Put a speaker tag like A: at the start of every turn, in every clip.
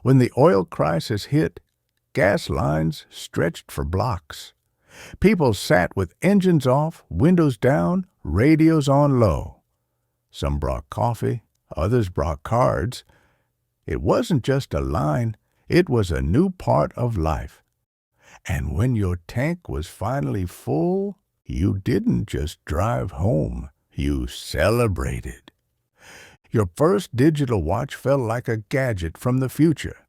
A: When the oil crisis hit, gas lines stretched for blocks. People sat with engines off, windows down, radios on low. Some brought coffee, others brought cards. It wasn't just a line, it was a new part of life. And when your tank was finally full, you didn't just drive home, you celebrated. Your first digital watch felt like a gadget from the future.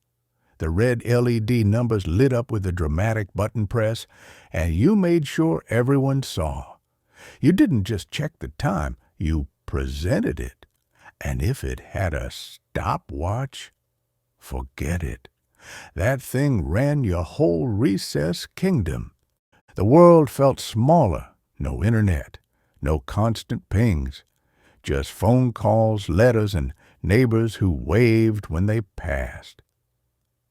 A: The red LED numbers lit up with a dramatic button press, and you made sure everyone saw. You didn't just check the time, you presented it. And if it had a stopwatch, forget it. That thing ran your whole recess kingdom. The world felt smaller, no internet, no constant pings, just phone calls, letters, and neighbors who waved when they passed.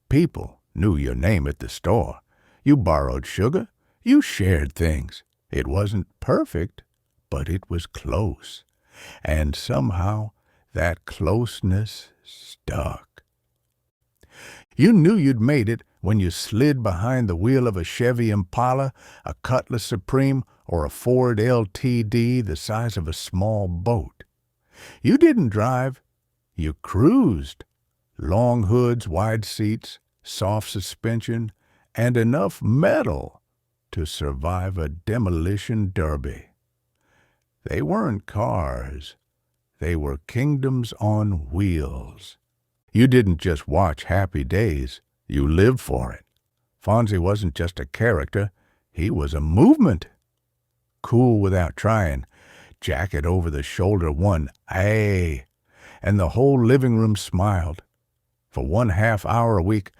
A: People knew your name at the store. You borrowed sugar. You shared things. It wasn't perfect, but it was close. And somehow that closeness stuck. You knew you'd made it when you slid behind the wheel of a Chevy Impala, a Cutlass Supreme, or a Ford LTD the size of a small boat. You didn't drive, you cruised. Long hoods, wide seats, soft suspension, and enough metal to survive a demolition derby. They weren't cars. They were kingdoms on wheels. You didn't just watch Happy Days, you lived for it. Fonzie wasn't just a character, he was a movement. Cool without trying, jacket over the shoulder one, "Ay," and the whole living room smiled. For 1/2 hour a week,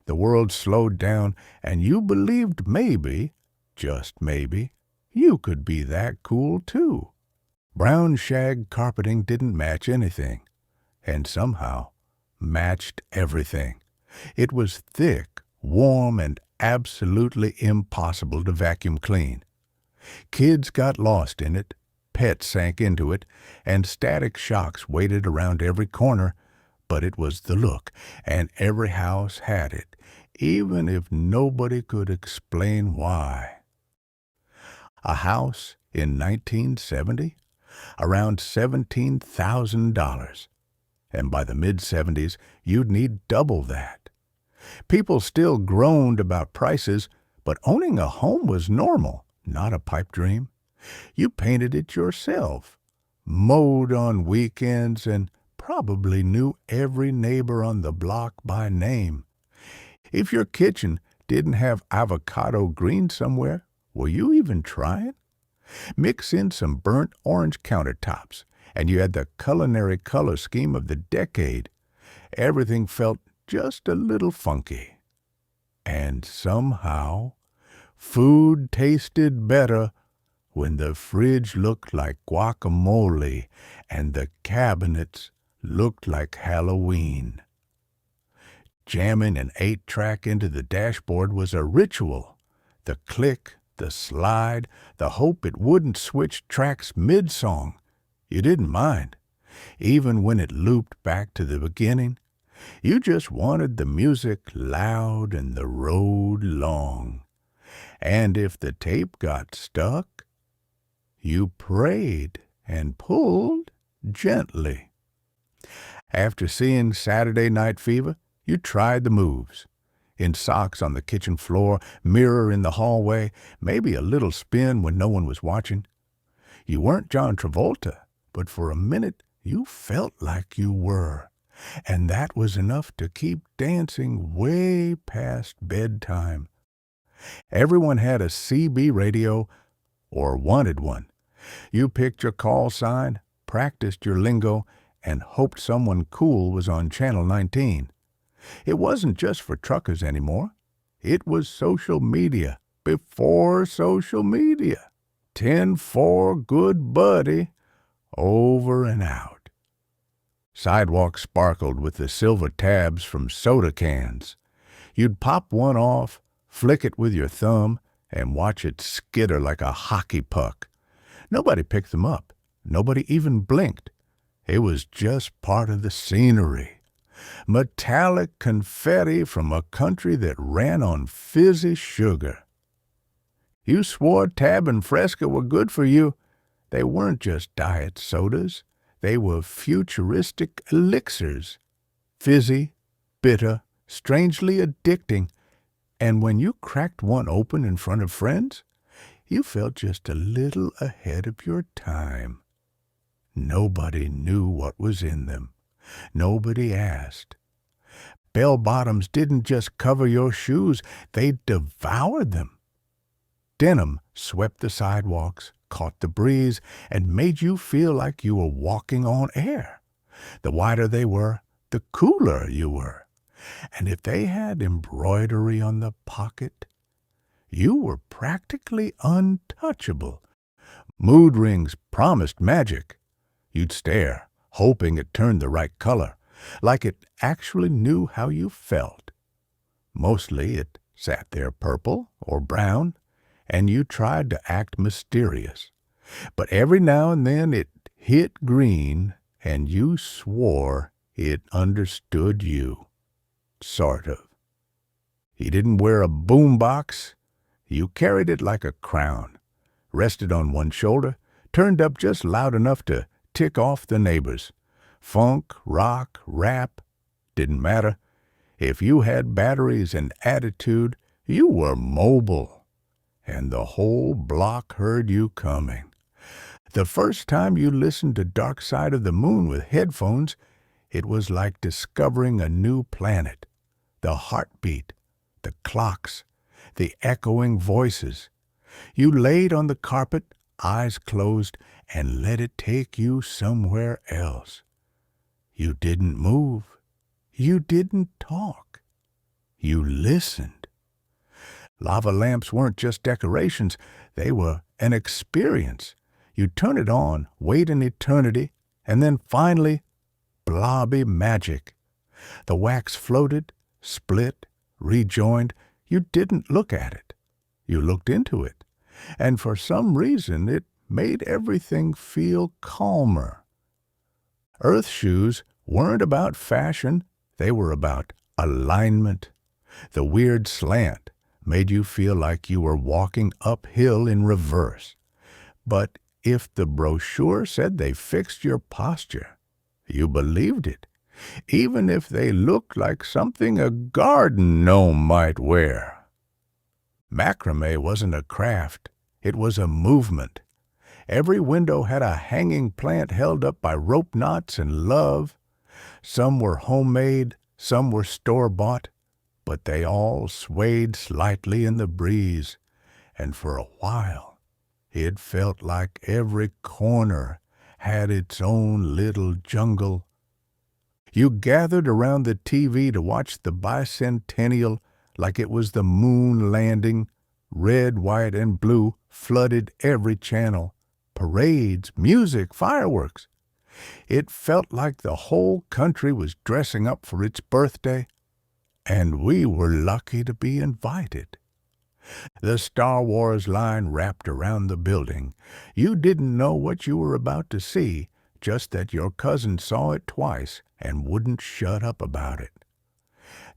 A: the world slowed down, and you believed maybe, just maybe, you could be that cool too. Brown shag carpeting didn't match anything, and somehow matched everything. It was thick, warm, and absolutely impossible to vacuum clean. Kids got lost in it, pets sank into it, and static shocks waited around every corner, but it was the look, and every house had it, even if nobody could explain why. A house in 1970? Around $17,000. And by the mid-'70s, you'd need double that. People still groaned about prices, but owning a home was normal, not a pipe dream. You painted it yourself, mowed on weekends, and probably knew every neighbor on the block by name. If your kitchen didn't have avocado green somewhere, were you even trying? Mix in some burnt orange countertops, and you had the culinary color scheme of the decade. Everything felt just a little funky. And somehow, food tasted better when the fridge looked like guacamole and the cabinets looked like Halloween. Jamming an 8-track into the dashboard was a ritual. The click, the slide, the hope it wouldn't switch tracks mid-song. You didn't mind, even when it looped back to the beginning. You just wanted the music loud and the road long. And if the tape got stuck, you prayed and pulled gently. After seeing Saturday Night Fever, you tried the moves. In socks on the kitchen floor, mirror in the hallway, maybe a little spin when no one was watching. You weren't John Travolta, but for a minute you felt like you were. And that was enough to keep dancing way past bedtime. Everyone had a CB radio, or wanted one. You picked your call sign, practiced your lingo, and hoped someone cool was on Channel 19. It wasn't just for truckers anymore. It was social media, before social media. 10-4, good buddy, over and out. Sidewalks sparkled with the silver tabs from soda cans. You'd pop one off, flick it with your thumb, and watch it skitter like a hockey puck. Nobody picked them up. Nobody even blinked. It was just part of the scenery. Metallic confetti from a country that ran on fizzy sugar. You swore Tab and Fresca were good for you. They weren't just diet sodas. They were futuristic elixirs. Fizzy, bitter, strangely addicting. And when you cracked one open in front of friends, you felt just a little ahead of your time. Nobody knew what was in them. Nobody asked. Bell-bottoms didn't just cover your shoes, they devoured them. Denim swept the sidewalks, caught the breeze, and made you feel like you were walking on air. The wider they were, the cooler you were. And if they had embroidery on the pocket, you were practically untouchable. Mood rings promised magic. You'd stare, hoping it turned the right color, like it actually knew how you felt. Mostly it sat there purple or brown, and you tried to act mysterious. But every now and then it hit green, and you swore it understood you. Sort of. You didn't wear a boombox. You carried it like a crown, rested on one shoulder, turned up just loud enough to tick off the neighbors. Funk, rock, rap, didn't matter. If you had batteries and attitude, you were mobile, and the whole block heard you coming. The first time you listened to Dark Side of the Moon with headphones, it was like discovering a new planet. The heartbeat, the clocks, the echoing voices. You laid on the carpet, eyes closed, and let it take you somewhere else. You didn't move. You didn't talk. You listened. Lava lamps weren't just decorations. They were an experience. You'd turn it on, wait an eternity, and then finally, blobby magic. The wax floated, split, rejoined. You didn't look at it. You looked into it. And for some reason, it made everything feel calmer. Earth shoes weren't about fashion. They were about alignment. The weird slant made you feel like you were walking uphill in reverse. But if the brochure said they fixed your posture, you believed it, even if they looked like something a garden gnome might wear. Macramé wasn't a craft. It was a movement. Every window had a hanging plant held up by rope knots and love. Some were homemade, some were store-bought, but they all swayed slightly in the breeze, and for a while it felt like every corner had its own little jungle. You gathered around the TV to watch the Bicentennial like it was the moon landing. Red, white, and blue flooded every channel. Parades, music, fireworks. It felt like the whole country was dressing up for its birthday, and we were lucky to be invited. The Star Wars line wrapped around the building. You didn't know what you were about to see, just that your cousin saw it twice and wouldn't shut up about it.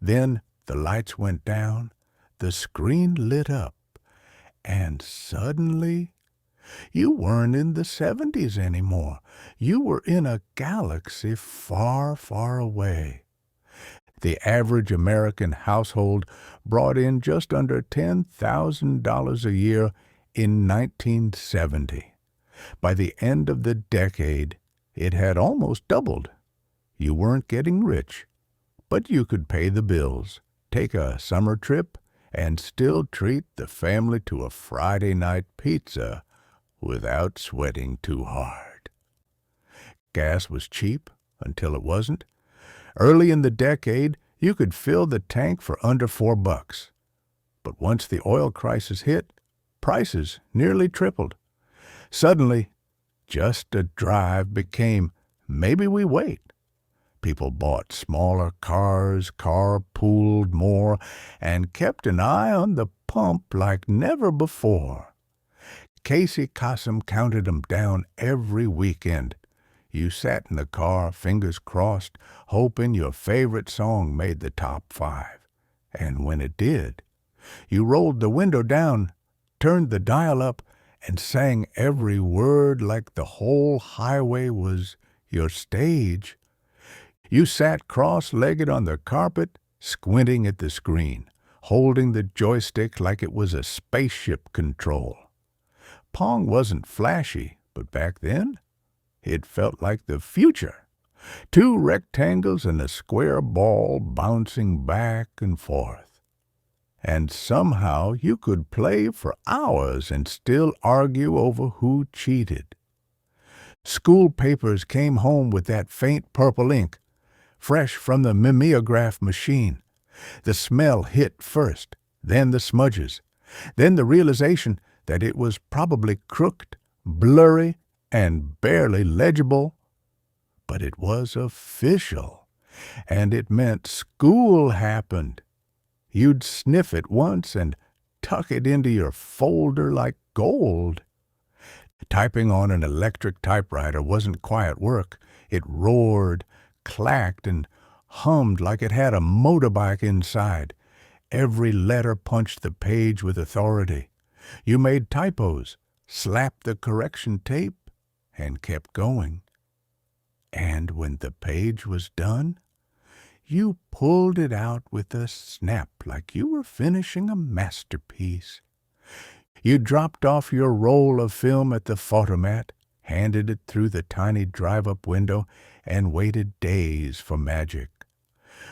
A: Then the lights went down, the screen lit up, and suddenly you weren't in the 70s anymore. You were in a galaxy far, far away. The average American household brought in just under $10,000 a year in 1970. By the end of the decade, it had almost doubled. You weren't getting rich, but you could pay the bills, take a summer trip, and still treat the family to a Friday night pizza without sweating too hard. Gas was cheap until it wasn't. Early in the decade, you could fill the tank for under $4. But once the oil crisis hit, prices nearly tripled. Suddenly, just a drive became, maybe we wait. People bought smaller cars, carpooled more, and kept an eye on the pump like never before. Kasem counted them down every weekend. You sat in the car, fingers crossed, hoping your favorite song made the top 5. And when it did, you rolled the window down, turned the dial up, and sang every word like the whole highway was your stage. You sat cross-legged on the carpet, squinting at the screen, holding the joystick like it was a spaceship control. Pong wasn't flashy, but back then, it felt like the future. 2 rectangles and a square ball bouncing back and forth. And somehow you could play for hours and still argue over who cheated. School papers came home with that faint purple ink, fresh from the mimeograph machine. The smell hit first, then the smudges, then the realization that it was probably crooked, blurry, and barely legible. But it was official, and it meant school happened. You'd sniff it once and tuck it into your folder like gold. Typing on an electric typewriter wasn't quiet work. It roared, clacked, and hummed like it had a motorbike inside. Every letter punched the page with authority. You made typos, slapped the correction tape, and kept going. And when the page was done, you pulled it out with a snap like you were finishing a masterpiece. You dropped off your roll of film at the Photomat, handed it through the tiny drive-up window, and waited days for magic.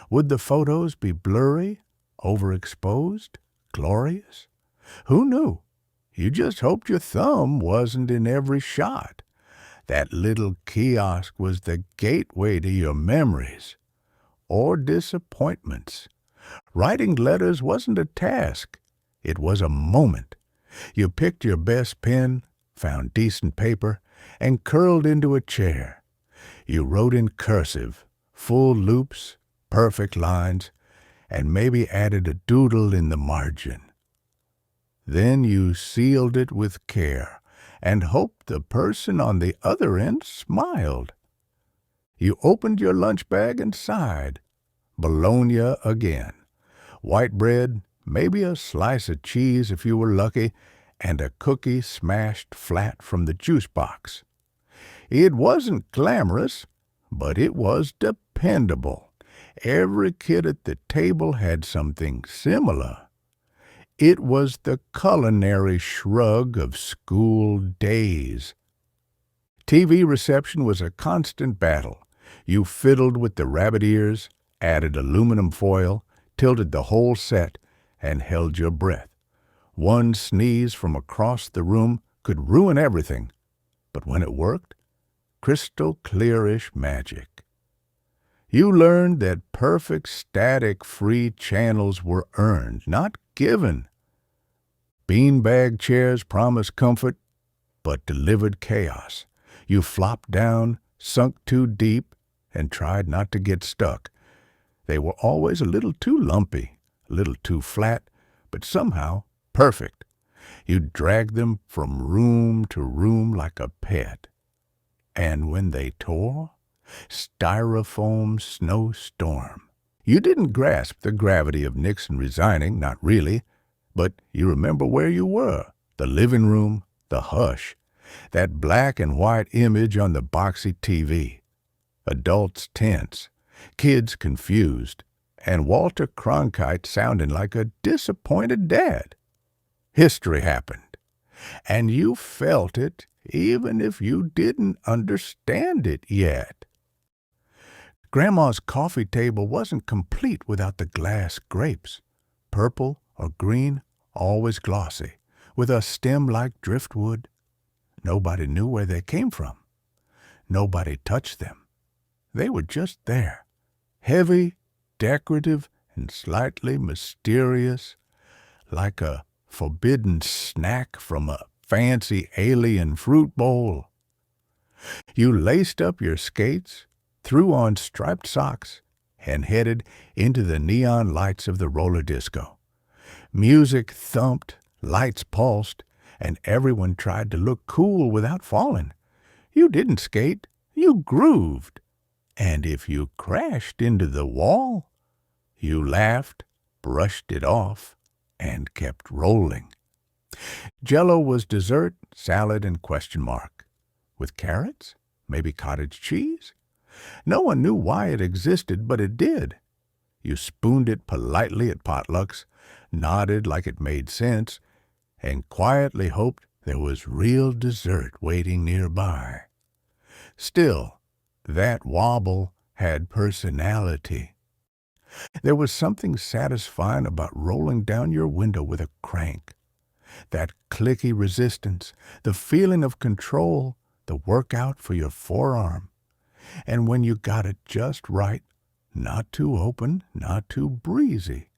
A: Would the photos be blurry, overexposed, glorious? Who knew? You just hoped your thumb wasn't in every shot. That little kiosk was the gateway to your memories or disappointments. Writing letters wasn't a task. It was a moment. You picked your best pen, found decent paper, and curled into a chair. You wrote in cursive, full loops, perfect lines, and maybe added a doodle in the margin. Then you sealed it with care and hoped the person on the other end smiled. You opened your lunch bag and sighed. Bologna again. White bread, maybe a slice of cheese if you were lucky, and a cookie smashed flat from the juice box. It wasn't glamorous, but it was dependable. Every kid at the table had something similar. It was the culinary shrug of school days. TV reception was a constant battle. You fiddled with the rabbit ears, added aluminum foil, tilted the whole set, and held your breath. One sneeze from across the room could ruin everything, but when it worked, crystal clearish magic. You learned that perfect static-free channels were earned, not given. Beanbag chairs promised comfort, but delivered chaos. You flopped down, sunk too deep, and tried not to get stuck. They were always a little too lumpy, a little too flat, but somehow perfect. You dragged them from room to room like a pet. And when they tore, styrofoam snowstorm. You didn't grasp the gravity of Nixon resigning, not really, but you remember where you were, the living room, the hush, that black and white image on the boxy TV. Adults tense, kids confused, and Walter Cronkite sounding like a disappointed dad. History happened, and you felt it even if you didn't understand it yet. Grandma's coffee table wasn't complete without the glass grapes, purple or green, always glossy, with a stem like driftwood. Nobody knew where they came from. Nobody touched them. They were just there, heavy, decorative, and slightly mysterious, like a forbidden snack from a fancy alien fruit bowl. You laced up your skates, threw on striped socks, and headed into the neon lights of the roller disco. Music thumped, lights pulsed, and everyone tried to look cool without falling. You didn't skate. you grooved. And if you crashed into the wall, you laughed, brushed it off, and kept rolling. Jello was dessert, salad, and question mark. With carrots? Maybe cottage cheese? No one knew why it existed, but it did. You spooned it politely at potlucks, nodded like it made sense, and quietly hoped there was real dessert waiting nearby. Still, that wobble had personality. There was something satisfying about rolling down your window with a crank. That clicky resistance, the feeling of control, the workout for your forearm. And when you got it just right, not too open, not too breezy,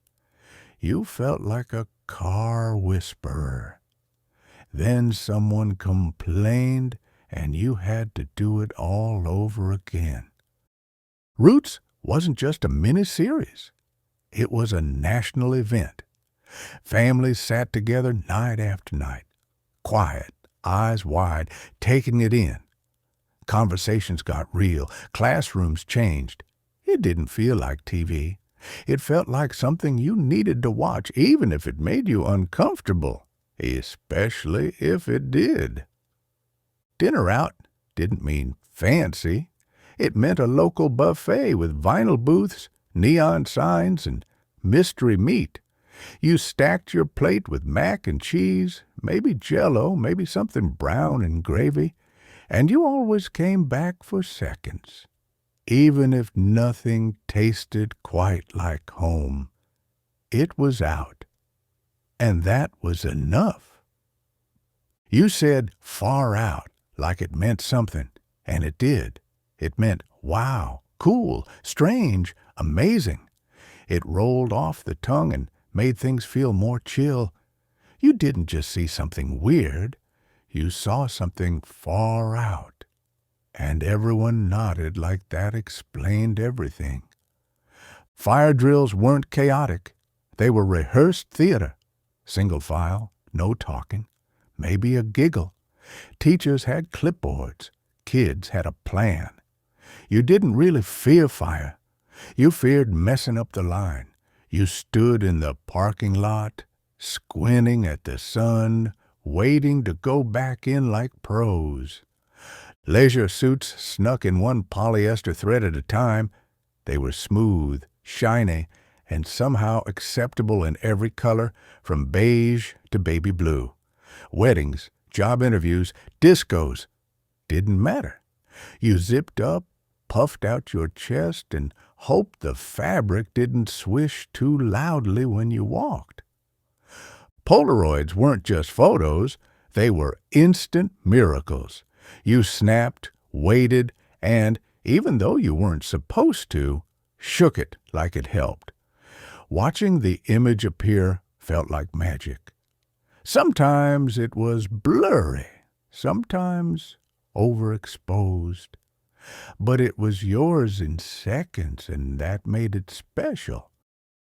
A: you felt like a car whisperer. Then someone complained, and you had to do it all over again. Roots wasn't just a mini-series. It was a national event. Families sat together night after night, quiet, eyes wide, taking it in. Conversations got real. Classrooms changed. It didn't feel like TV. It felt like something you needed to watch, even if it made you uncomfortable, especially if it did. Dinner out didn't mean fancy. It meant a local buffet with vinyl booths, neon signs, and mystery meat. You stacked your plate with mac and cheese, maybe Jello, maybe something brown and gravy, and you always came back for seconds, even if nothing tasted quite like home. It was out, and that was enough. You said far out like it meant something, and it did. It meant wow, cool, strange, amazing. It rolled off the tongue and made things feel more chill. You didn't just see something weird. You saw something far out. And everyone nodded like that explained everything. Fire drills weren't chaotic. They were rehearsed theater. Single file, no talking, maybe a giggle. Teachers had clipboards. Kids had a plan. You didn't really fear fire. You feared messing up the line. You stood in the parking lot, squinting at the sun, waiting to go back in like pros. Leisure suits snuck in one polyester thread at a time. They were smooth, shiny, and somehow acceptable in every color, from beige to baby blue. Weddings, job interviews, discos, didn't matter. You zipped up, puffed out your chest, and hoped the fabric didn't swish too loudly when you walked. Polaroids weren't just photos, they were instant miracles. You snapped, waited, and, even though you weren't supposed to, shook it like it helped. Watching the image appear felt like magic. Sometimes it was blurry, sometimes overexposed. But it was yours in seconds, and that made it special.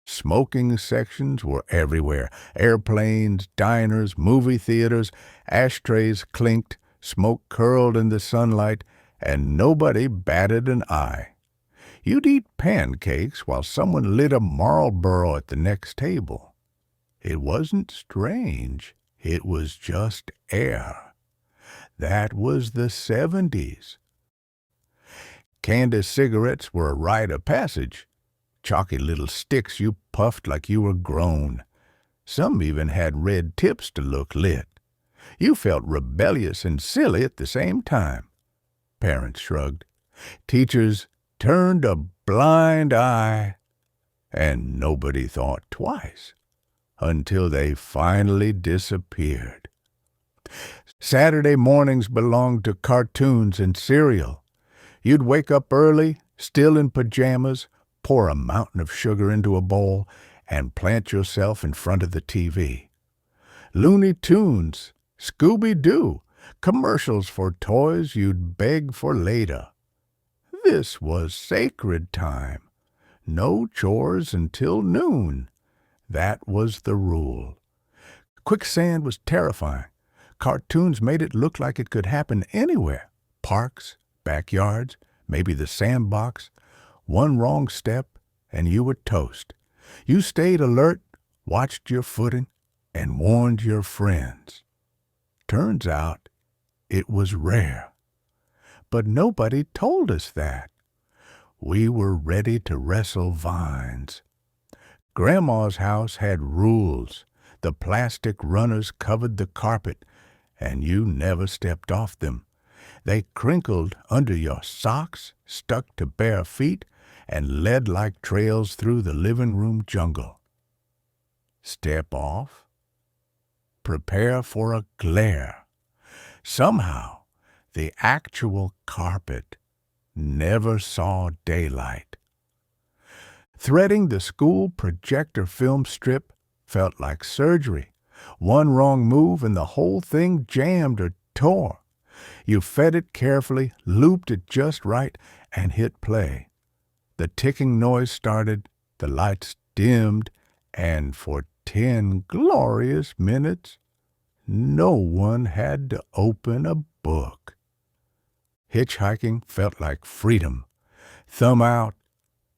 A: Smoking sections were everywhere. Airplanes, diners, movie theaters, ashtrays clinked, smoke curled in the sunlight, and nobody batted an eye. You'd eat pancakes while someone lit a Marlboro at the next table. It wasn't strange. It was just air. That was the 70s. Candy cigarettes were a rite of passage. Chalky little sticks you puffed like you were grown. Some even had red tips to look lit. You felt rebellious and silly at the same time. Parents shrugged. Teachers turned a blind eye. And nobody thought twice until they finally disappeared. Saturday mornings belonged to cartoons and cereal. You'd wake up early, still in pajamas, pour a mountain of sugar into a bowl, and plant yourself in front of the TV. Looney Tunes, Scooby-Doo, commercials for toys you'd beg for later. This was sacred time. No chores until noon. That was the rule. Quicksand was terrifying. Cartoons made it look like it could happen anywhere. Parks, backyards, maybe the sandbox. One wrong step, and you were toast. You stayed alert, watched your footing, and warned your friends. Turns out it was rare. But nobody told us that. We were ready to wrestle vines. Grandma's house had rules. The plastic runners covered the carpet, and you never stepped off them. They crinkled under your socks, stuck to bare feet, and led like trails through the living room jungle. Step off. Prepare for a glare. Somehow, the actual carpet never saw daylight. Threading the school projector film strip felt like surgery. One wrong move and the whole thing jammed or tore. You fed it carefully, looped it just right, and hit play. The ticking noise started, the lights dimmed, and for 10 glorious minutes, no one had to open a book. Hitchhiking felt like freedom. Thumb out,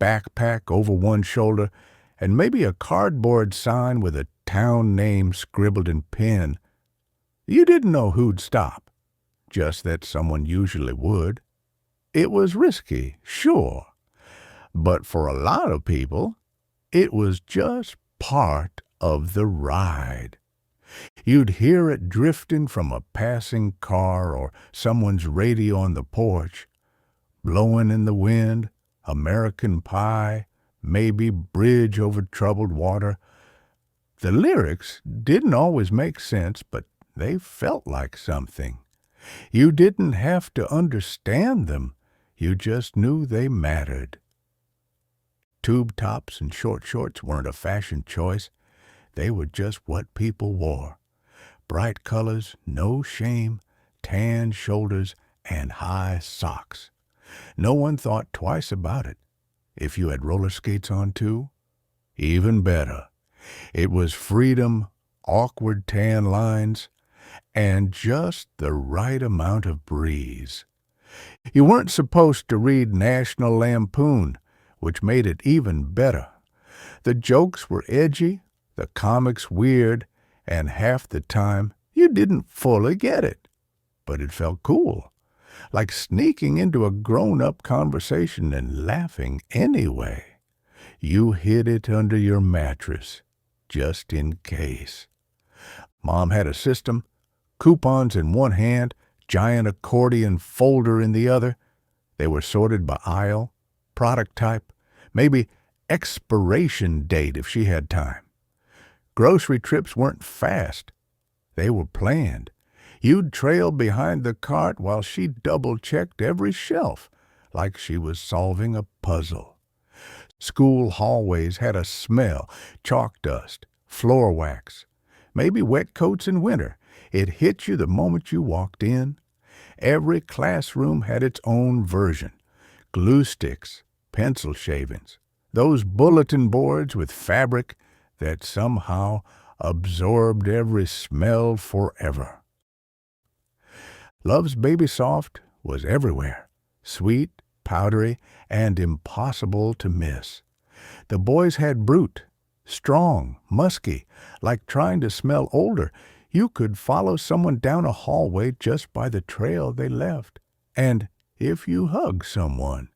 A: backpack over one shoulder, and maybe a cardboard sign with a town name scribbled in pen. You didn't know who'd stop, just that someone usually would. It was risky, sure, but for a lot of people, it was just part of the ride. You'd hear it drifting from a passing car or someone's radio on the porch, blowing in the wind, American Pie, maybe Bridge over Troubled Water. The lyrics didn't always make sense, but they felt like something. You didn't have to understand them. You just knew they mattered. Tube tops and short shorts weren't a fashion choice. They were just what people wore. Bright colors, no shame, tan shoulders, and high socks. No one thought twice about it. If you had roller skates on too, even better. It was freedom, awkward tan lines, and just the right amount of breeze. You weren't supposed to read National Lampoon, which made it even better. The jokes were edgy, the comics weird, and half the time you didn't fully get it. But it felt cool, like sneaking into a grown-up conversation and laughing anyway. You hid it under your mattress, just in case. Mom had a system, coupons in one hand, giant accordion folder in the other. They were sorted by aisle, product type, maybe expiration date if she had time. Grocery trips weren't fast. They were planned. You'd trail behind the cart while she double-checked every shelf, like she was solving a puzzle. School hallways had a smell, chalk dust, floor wax, maybe wet coats in winter. It hit you the moment you walked in. Every classroom had its own version. Glue sticks, pencil shavings, those bulletin boards with fabric that somehow absorbed every smell forever. Love's Baby Soft was everywhere, sweet, powdery, and impossible to miss. The boys had Brute, strong, musky, like trying to smell older. You could follow someone down a hallway just by the trail they left. And if you hugged someone,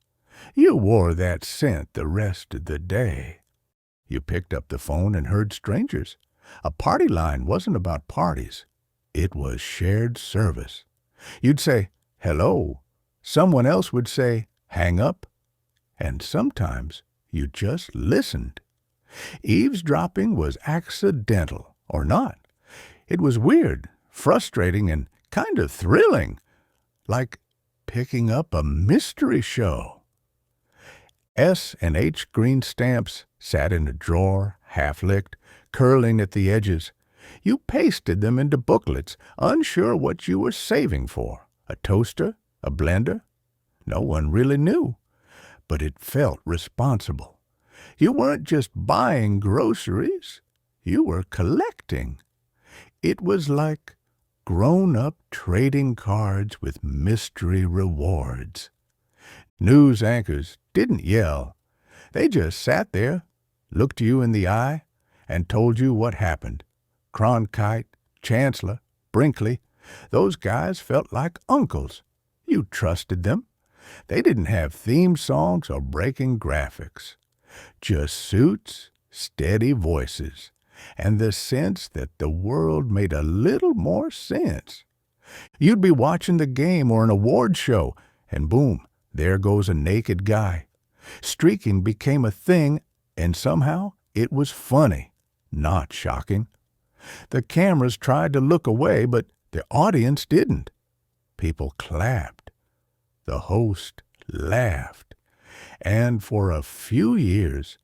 A: you wore that scent the rest of the day. You picked up the phone and heard strangers. A party line wasn't about parties. It was shared service. You'd say, hello. Someone else would say, hang up. And sometimes you just listened. Eavesdropping was accidental, or not. It was weird, frustrating, and kind of thrilling, like picking up a mystery show. S and H green stamps sat in a drawer, half-licked, curling at the edges. You pasted them into booklets, unsure what you were saving for. A toaster? A blender? No one really knew. But it felt responsible. You weren't just buying groceries. You were collecting. It was like grown-up trading cards with mystery rewards. News anchors didn't yell. They just sat there, looked you in the eye, and told you what happened. Cronkite, Chancellor, Brinkley, those guys felt like uncles. You trusted them. They didn't have theme songs or breaking graphics. Just suits, steady voices, and the sense that the world made a little more sense. You'd be watching the game or an award show, and boom, there goes a naked guy. Streaking became a thing, and somehow it was funny, not shocking. The cameras tried to look away, but the audience didn't. People clapped. The host laughed. And for a few years,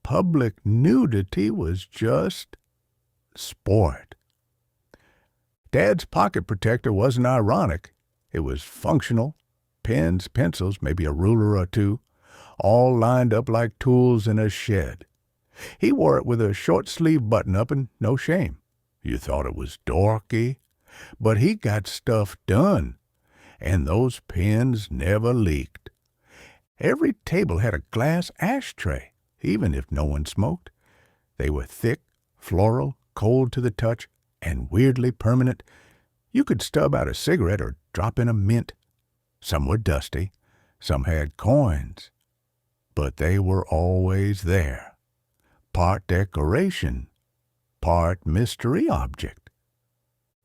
A: public nudity was just sport. Dad's pocket protector wasn't ironic. It was functional. Pens, pencils, maybe a ruler or two, all lined up like tools in a shed. He wore it with a short-sleeve button-up and no shame. You thought it was dorky, but he got stuff done, and those pens never leaked. Every table had a glass ashtray, even if no one smoked. They were thick, floral, cold to the touch, and weirdly permanent. You could stub out a cigarette or drop in a mint. Some were dusty, some had coins, but they were always there. Part decoration, part mystery object.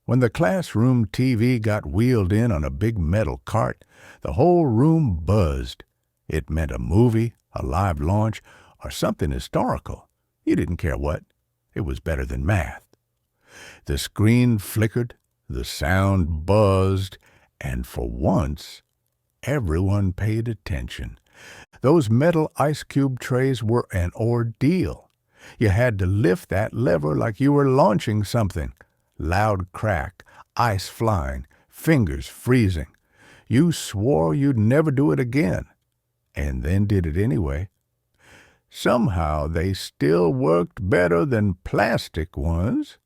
A: When the classroom TV got wheeled in on a big metal cart, the whole room buzzed. It meant a movie, a live launch, or something historical. You didn't care what. It was better than math. The screen flickered, the sound buzzed, and for once, everyone paid attention. Those metal ice cube trays were an ordeal. You had to lift that lever like you were launching something. Loud crack, ice flying, fingers freezing. You swore you'd never do it again, and then did it anyway. Somehow they still worked better than plastic ones.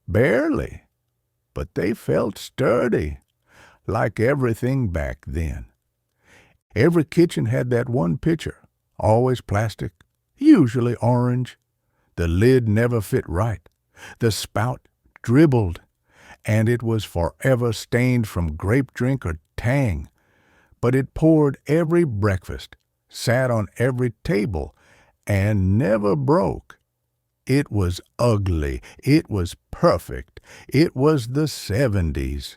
A: Barely, but they felt sturdy, like everything back then. Every kitchen had that one pitcher, always plastic, usually orange. The lid never fit right. The spout dribbled, and it was forever stained from grape drink or Tang. But it poured every breakfast, sat on every table, and never broke. It was ugly. It was perfect. It was the 70s.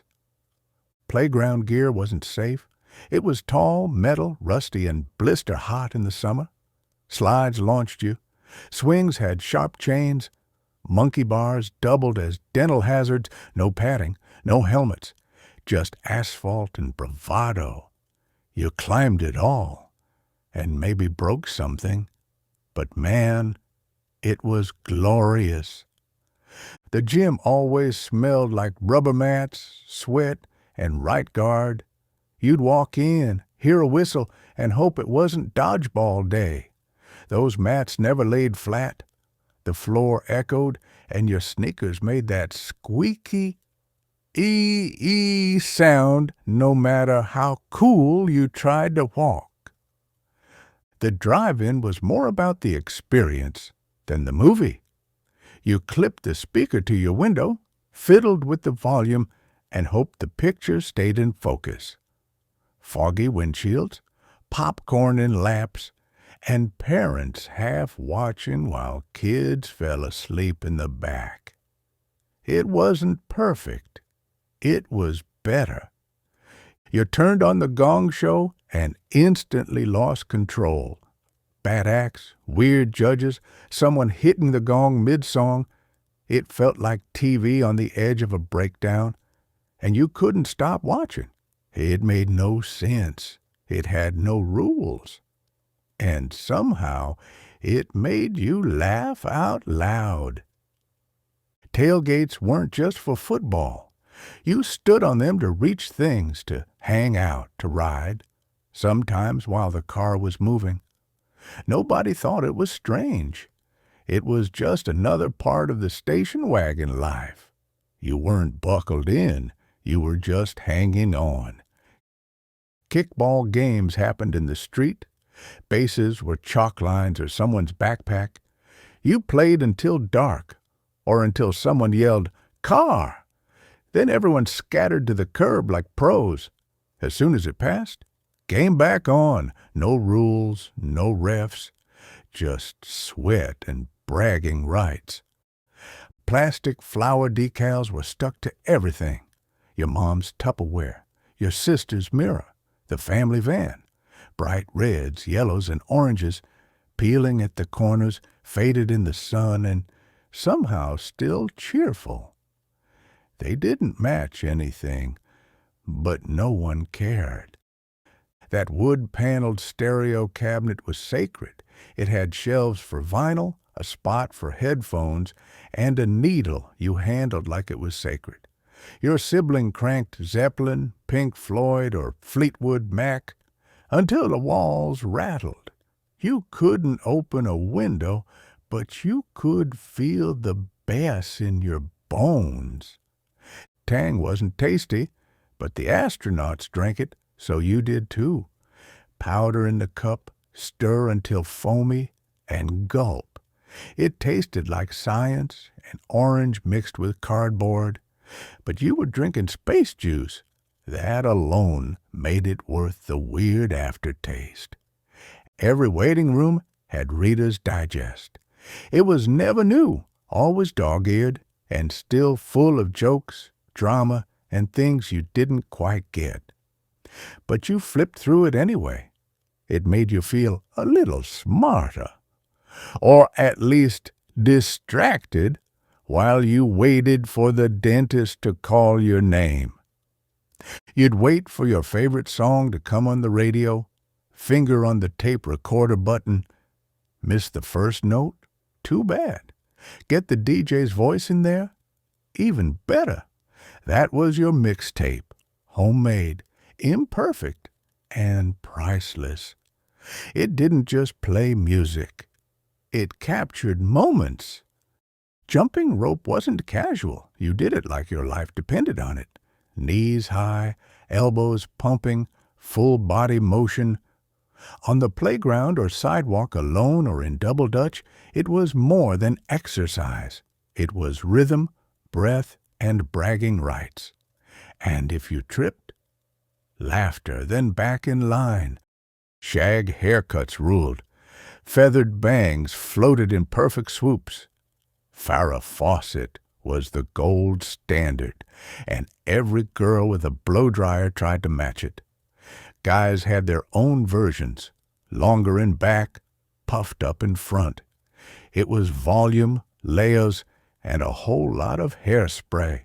A: Playground gear wasn't safe. It was tall, metal, rusty, and blister hot in the summer. Slides launched you. Swings had sharp chains. Monkey bars doubled as dental hazards. No padding, no helmets, just asphalt and bravado. You climbed it all, and maybe broke something. But man, it was glorious. The gym always smelled like rubber mats, sweat, and right guard. You'd walk in, hear a whistle, and hope it wasn't dodgeball day. Those mats never laid flat. The floor echoed, and your sneakers made that squeaky ee sound no matter how cool you tried to walk. The drive-in was more about the experience than the movie. You clipped the speaker to your window, fiddled with the volume, and hoped the picture stayed in focus. Foggy windshields, popcorn in laps, and parents half watching while kids fell asleep in the back. It wasn't perfect. It was better. You turned on the Gong show and instantly lost control. Bad acts, weird judges, someone hitting the gong mid-song. It felt like TV on the edge of a breakdown, and you couldn't stop watching. It made no sense. It had no rules. And somehow it made you laugh out loud. Tailgates weren't just for football. You stood on them to reach things, to hang out, to ride, sometimes while the car was moving. Nobody thought it was strange. It was just another part of the station wagon life. You weren't buckled in, you were just hanging on. Kickball games happened in the street. Bases were chalk lines or someone's backpack. You played until dark, or until someone yelled, "Car!" Then everyone scattered to the curb like pros. As soon as it passed, game back on. No rules, no refs, just sweat and bragging rights. Plastic flower decals were stuck to everything. Your mom's Tupperware, your sister's mirror, the family van. Bright reds, yellows, and oranges, peeling at the corners, faded in the sun, and somehow still cheerful. They didn't match anything, but no one cared. That wood-paneled stereo cabinet was sacred. It had shelves for vinyl, a spot for headphones, and a needle you handled like it was sacred. Your sibling cranked Zeppelin, Pink Floyd, or Fleetwood Mac until the walls rattled. You couldn't open a window, but you could feel the bass in your bones. Tang wasn't tasty, but the astronauts drank it, so you did too. Powder in the cup, stir until foamy, and gulp. It tasted like science and orange mixed with cardboard, but you were drinking space juice. That alone made it worth the weird aftertaste. Every waiting room had Rita's Digest. It was never new, always dog-eared, and still full of jokes, drama, and things you didn't quite get. But you flipped through it anyway. It made you feel a little smarter, or at least distracted, while you waited for the dentist to call your name. You'd wait for your favorite song to come on the radio, finger on the tape recorder button. Miss the first note? Too bad. Get the DJ's voice in there? Even better. That was your mixtape, homemade, imperfect, and priceless. It didn't just play music. It captured moments. Jumping rope wasn't casual. You did it like your life depended on it. Knees high, elbows pumping, full body motion. On the playground or sidewalk, alone or in double dutch, it was more than exercise. It was rhythm, breath, and bragging rights. And if you tripped, laughter, then back in line. Shag haircuts ruled. Feathered bangs floated in perfect swoops. Farrah Fawcett was the gold standard, and every girl with a blow-dryer tried to match it. Guys had their own versions, longer in back, puffed up in front. It was volume, layers, and a whole lot of hairspray.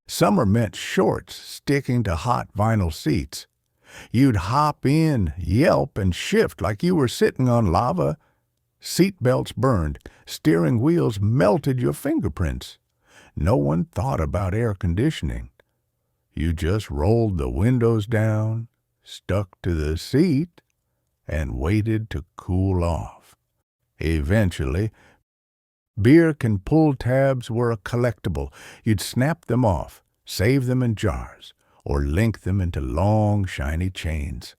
A: Summer meant shorts sticking to hot vinyl seats. You'd hop in, yelp, and shift like you were sitting on lava. Seat belts burned, steering wheels melted your fingerprints. No one thought about air conditioning. You just rolled the windows down, stuck to the seat, and waited to cool off. Eventually, beer can pull tabs were a collectible. You'd snap them off, save them in jars, or link them into long, shiny chains.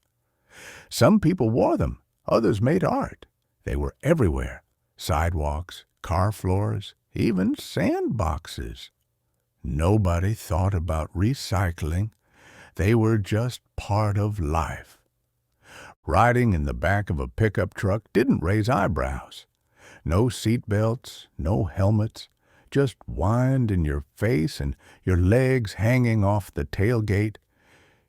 A: Some people wore them, others made art. They were everywhere, sidewalks, car floors, even sandboxes. Nobody thought about recycling. They were just part of life. Riding in the back of a pickup truck didn't raise eyebrows. No seat belts, no helmets, just wind in your face and your legs hanging off the tailgate.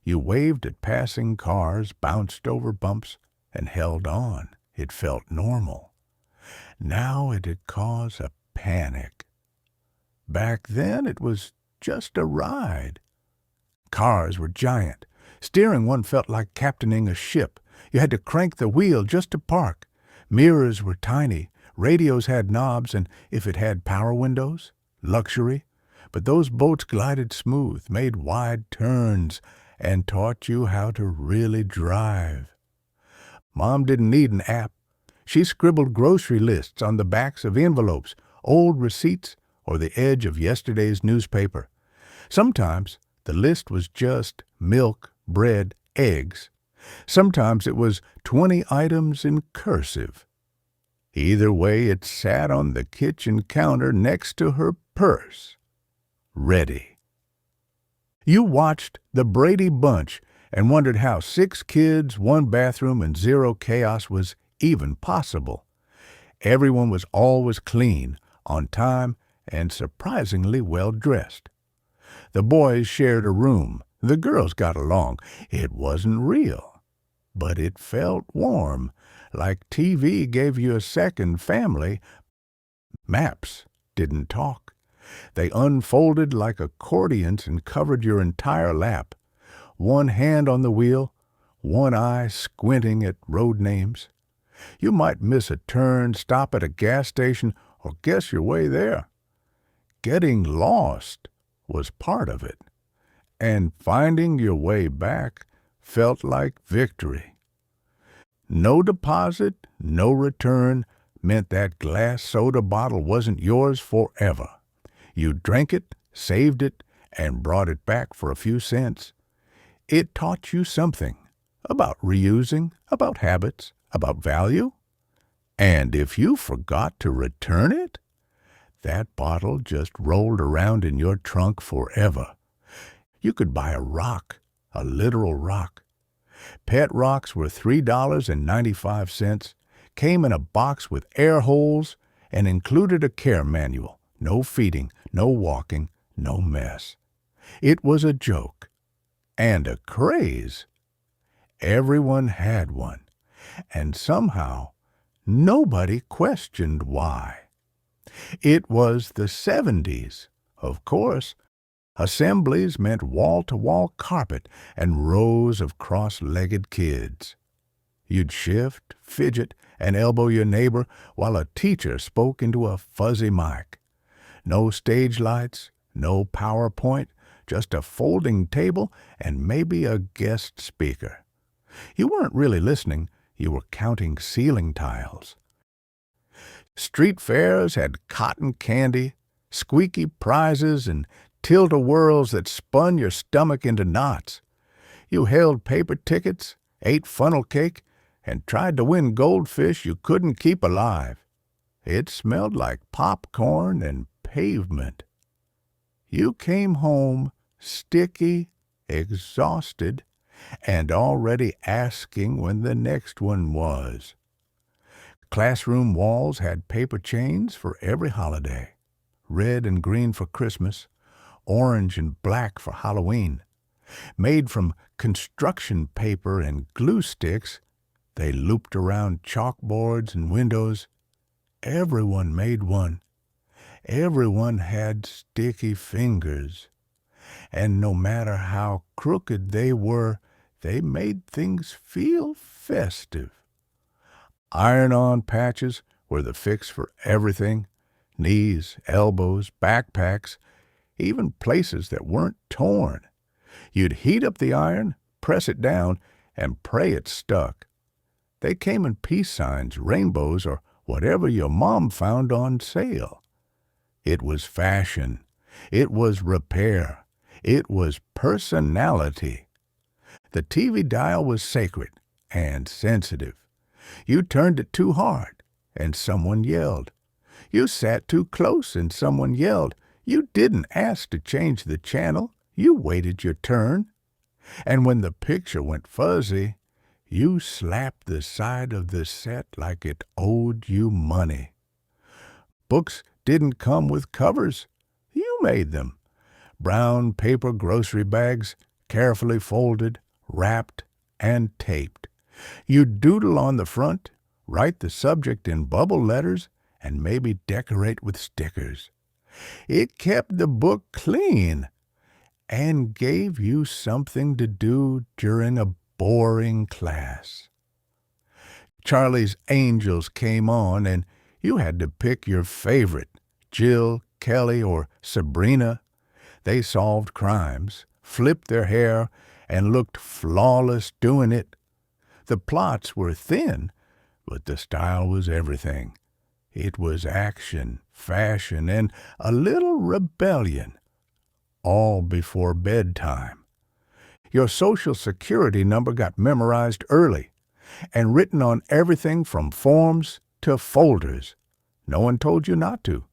A: You waved at passing cars, bounced over bumps, and held on. It felt normal. Now it'd cause a panic. Back then it was just a ride. Cars were giant. Steering one felt like captaining a ship. You had to crank the wheel just to park. Mirrors were tiny. Radios had knobs, and if it had power windows, luxury. But those boats glided smooth, made wide turns, and taught you how to really drive. Mom didn't need an app. She scribbled grocery lists on the backs of envelopes, old receipts, or the edge of yesterday's newspaper. Sometimes the list was just milk, bread, eggs. Sometimes it was 20 items in cursive. Either way, it sat on the kitchen counter next to her purse, ready. You watched the Brady Bunch and wondered how 6 kids, 1 bathroom, and 0 chaos was even possible. Everyone was always clean, on time, and surprisingly well-dressed. The boys shared a room. The girls got along. It wasn't real, but it felt warm, like TV gave you a second family. Maps didn't talk. They unfolded like accordions and covered your entire lap. One hand on the wheel, one eye squinting at road names. You might miss a turn, stop at a gas station, or guess your way there. Getting lost was part of it, and finding your way back felt like victory. No deposit, no return meant that glass soda bottle wasn't yours forever. You drank it, saved it, and brought it back for a few cents. It taught you something about reusing, about habits, about value. And if you forgot to return it, that bottle just rolled around in your trunk forever. You could buy a rock, a literal rock. Pet rocks were $3.95, came in a box with air holes, and included a care manual. No feeding, no walking, no mess. It was a joke and a craze. Everyone had one, and somehow nobody questioned why. It was the 70s, of course. Assemblies meant wall-to-wall carpet and rows of cross-legged kids. You'd shift, fidget, and elbow your neighbor while a teacher spoke into a fuzzy mic. No stage lights, no PowerPoint, just a folding table and maybe a guest speaker. You weren't really listening, you were counting ceiling tiles. Street fairs had cotton candy, squeaky prizes, and tilt-a-whirls that spun your stomach into knots. You held paper tickets, ate funnel cake, and tried to win goldfish you couldn't keep alive. It smelled like popcorn and pavement. You came home sticky, exhausted, and already asking when the next one was. Classroom walls had paper chains for every holiday. Red and green for Christmas, orange and black for Halloween. Made from construction paper and glue sticks, they looped around chalkboards and windows. Everyone made one. Everyone had sticky fingers. And no matter how crooked they were, they made things feel festive. Iron-on patches were the fix for everything. Knees, elbows, backpacks, even places that weren't torn. You'd heat up the iron, press it down, and pray it stuck. They came in peace signs, rainbows, or whatever your mom found on sale. It was fashion. It was repair. It was personality. The TV dial was sacred and sensitive. You turned it too hard, and someone yelled. You sat too close, and someone yelled. You didn't ask to change the channel. You waited your turn. And when the picture went fuzzy, you slapped the side of the set like it owed you money. Books didn't come with covers. You made them. Brown paper grocery bags, carefully folded, wrapped, and taped. You'd doodle on the front, write the subject in bubble letters, and maybe decorate with stickers. It kept the book clean and gave you something to do during a boring class. Charlie's Angels came on, and you had to pick your favorite, Jill, Kelly, or Sabrina. They solved crimes, flipped their hair, and looked flawless doing it. The plots were thin, but the style was everything. It was action, fashion, and a little rebellion, all before bedtime. Your Social Security number got memorized early and written on everything from forms to folders. No one told you not to.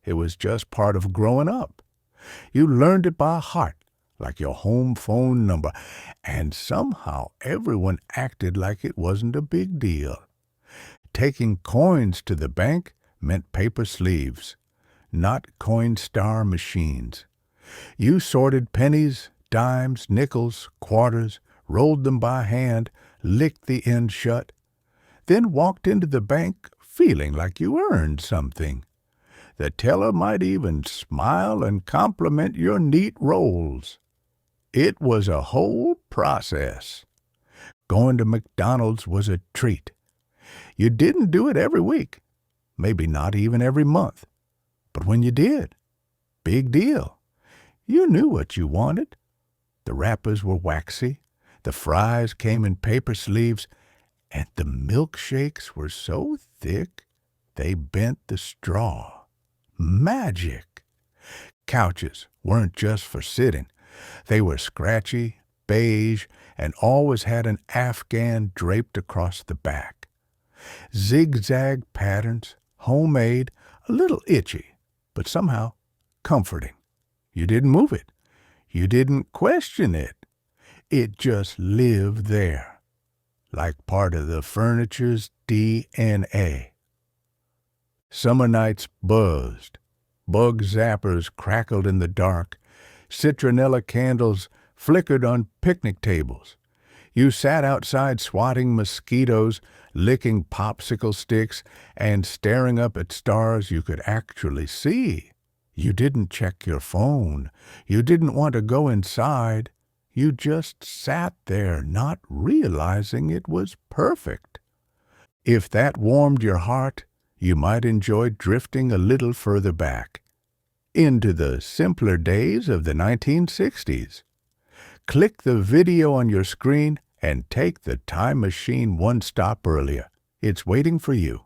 A: It was just part of growing up. You learned it by heart, like your home phone number, and somehow everyone acted like it wasn't a big deal. Taking coins to the bank meant paper sleeves, not Coinstar machines. You sorted pennies, dimes, nickels, quarters, rolled them by hand, licked the end shut, then walked into the bank feeling like you earned something. The teller might even smile and compliment your neat rolls. It was a whole process. Going to McDonald's was a treat. You didn't do it every week, maybe not even every month. But when you did, big deal. You knew what you wanted. The wrappers were waxy, the fries came in paper sleeves, and the milkshakes were so thick they bent the straw. Magic! Couches weren't just for sitting. They were scratchy, beige, and always had an Afghan draped across the back. Zigzag patterns, homemade, a little itchy, but somehow comforting. You didn't move it. You didn't question it. It just lived there, like part of the furniture's DNA. Summer nights buzzed. Bug zappers crackled in the dark. Citronella candles flickered on picnic tables. You sat outside swatting mosquitoes, licking popsicle sticks, and staring up at stars you could actually see. You didn't check your phone. You didn't want to go inside. You just sat there, not realizing it was perfect. If that warmed your heart, you might enjoy drifting a little further back, into the simpler days of the 1960s. Click the video on your screen and take the time machine one stop earlier. It's waiting for you.